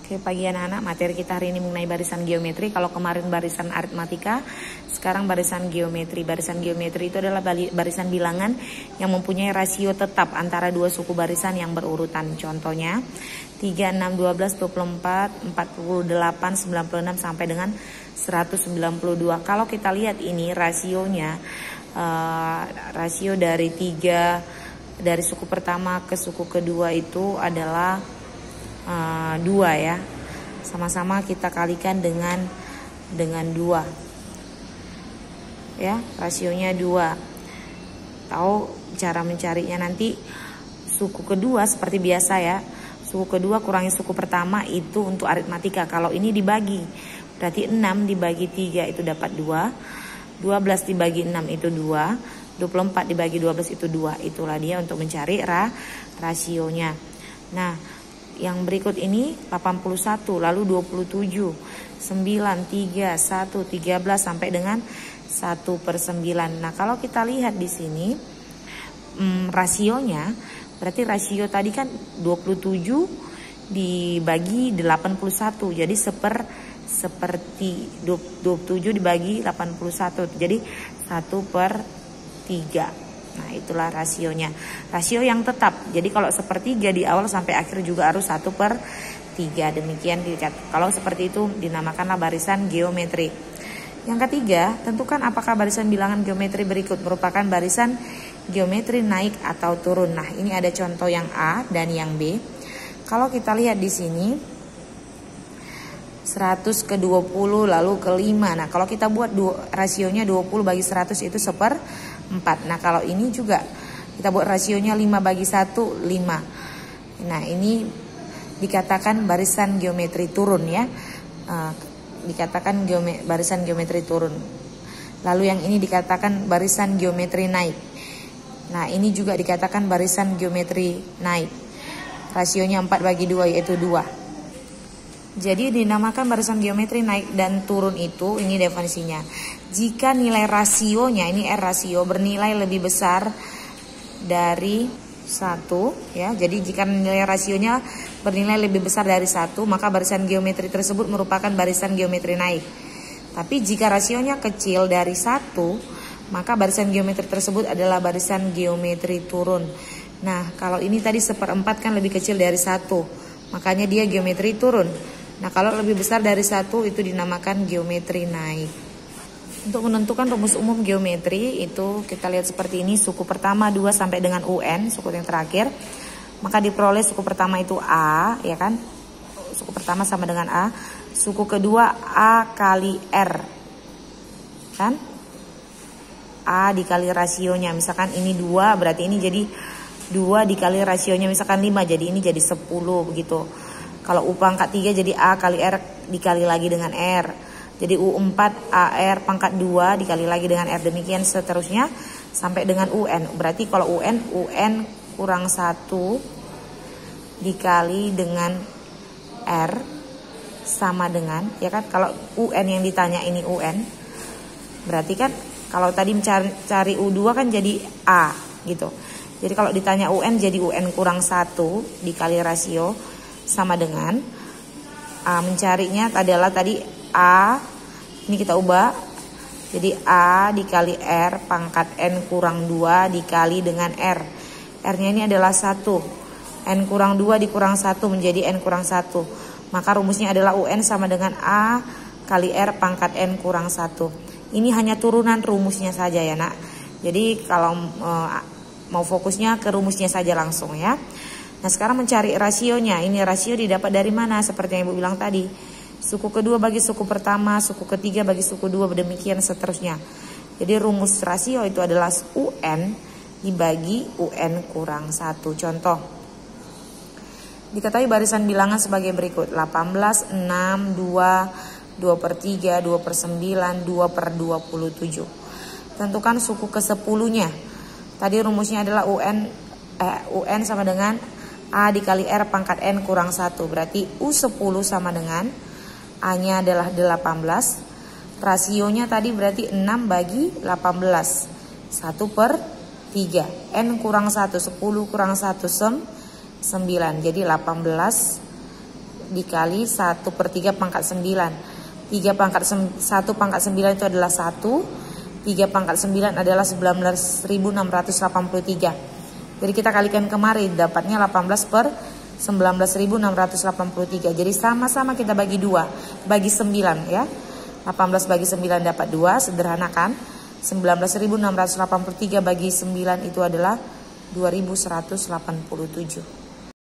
Oke, pagi anak-anak, materi kita hari ini mengenai barisan geometri. Kalau kemarin barisan aritmatika, sekarang barisan geometri. Barisan geometri itu adalah barisan bilangan yang mempunyai rasio tetap antara dua suku barisan yang berurutan. Contohnya 3, 6, 12, 24, 48, 96 sampai dengan 192. Kalau kita lihat ini rasionya, rasio dari dari suku pertama ke suku kedua itu adalah 2 ya, sama-sama kita kalikan dengan 2 ya, rasionya 2. Tahu cara mencarinya nanti. Suku kedua seperti biasa ya, suku kedua kurangi suku pertama itu untuk aritmatika. Kalau ini dibagi berarti 6 dibagi 3 itu dapat 2, 12 dibagi 6 itu 2, 24 dibagi 12 itu 2. Itulah dia untuk mencari rasionya. Nah, yang berikut ini 81, lalu 27, 9, 3, 1, 13 sampai dengan 1/9. Nah, kalau kita lihat di sini rasionya, berarti rasio tadi kan 27 dibagi 81, jadi seperti 27 dibagi 81, jadi 1/3. Nah, itulah rasionya. Rasio yang tetap. Jadi kalau sepertiga di awal sampai akhir juga harus 1/3. Demikian kalau seperti itu dinamakanlah barisan geometri. Yang ketiga, tentukan apakah barisan bilangan geometri berikut merupakan barisan geometri naik atau turun. Nah, ini ada contoh yang A dan yang B. Kalau kita lihat di sini 100 ke 20 lalu ke 5. Nah, kalau kita buat rasionya 20 bagi 100 itu 1/4. Nah, kalau ini juga kita buat rasionya 5 bagi 1, 5. Nah, ini dikatakan barisan geometri turun ya. Dikatakan barisan geometri turun. Lalu yang ini dikatakan barisan geometri naik. Nah, ini juga dikatakan barisan geometri naik. Rasionya 4 bagi 2 yaitu 2. Jadi dinamakan barisan geometri naik dan turun itu, ini definisinya. Jika nilai rasionya, ini R rasio, bernilai lebih besar dari 1 ya. Jadi jika nilai rasionya bernilai lebih besar dari 1, maka barisan geometri tersebut merupakan barisan geometri naik. Tapi jika rasionya kecil dari 1, maka barisan geometri tersebut adalah barisan geometri turun. Nah, kalau ini tadi 1/4 kan lebih kecil dari 1, makanya dia geometri turun. Nah, kalau lebih besar dari 1 itu dinamakan geometri naik. Untuk menentukan rumus umum geometri itu kita lihat seperti ini. Suku pertama 2 sampai dengan UN, suku yang terakhir. Maka diperoleh suku pertama itu A, ya kan? Suku pertama sama dengan A. Suku kedua A kali R. Kan? A dikali rasionya. Misalkan ini 2, berarti ini jadi 2 dikali rasionya misalkan 5, jadi ini jadi 10 begitu. Kalau U pangkat 3 jadi A kali R dikali lagi dengan R. Jadi U4 AR pangkat 2 dikali lagi dengan R. Demikian seterusnya sampai dengan UN. Berarti kalau UN kurang 1 dikali dengan R sama dengan, ya kan, kalau UN yang ditanya ini UN. Berarti kan kalau tadi mencari U2 kan jadi A gitu. Jadi kalau ditanya UN jadi UN kurang 1 dikali rasio sama dengan mencarinya adalah tadi A, ini kita ubah jadi A dikali R pangkat N kurang 2 dikali dengan R. R-nya ini adalah 1. N kurang 2 dikurang 1 menjadi N kurang 1. Maka rumusnya adalah UN sama dengan A kali R pangkat N kurang 1. Ini hanya turunan rumusnya saja ya nak. Jadi kalau mau fokusnya ke rumusnya saja langsung ya. Nah, sekarang mencari rasionya. Ini rasio didapat dari mana? Seperti yang Ibu bilang tadi. Suku kedua bagi suku pertama, suku ketiga bagi suku dua, demikian seterusnya. Jadi rumus rasio itu adalah UN dibagi UN kurang 1. Contoh. Diketahui barisan bilangan sebagai berikut. 18, 6, 2, 2/3, 2/9, 2/27. Tentukan suku ke-10-nya. Tadi rumusnya adalah UN sama dengan A dikali R pangkat N kurang 1. Berarti U10 sama dengan A-nya adalah 18. Rasionya tadi berarti 6 bagi 18. 1/3. N kurang 1, 10 kurang 1, 9. Jadi 18 dikali 1/3 pangkat 9. 1 pangkat 9 itu adalah 1. 3 pangkat 9 adalah 19.683. Jadi kita kalikan kemarin dapatnya 18/19.683. Jadi sama-sama kita bagi 2, bagi 9 ya. 18 bagi 9 dapat 2, sederhanakan. 19.683 bagi 9 itu adalah 2187.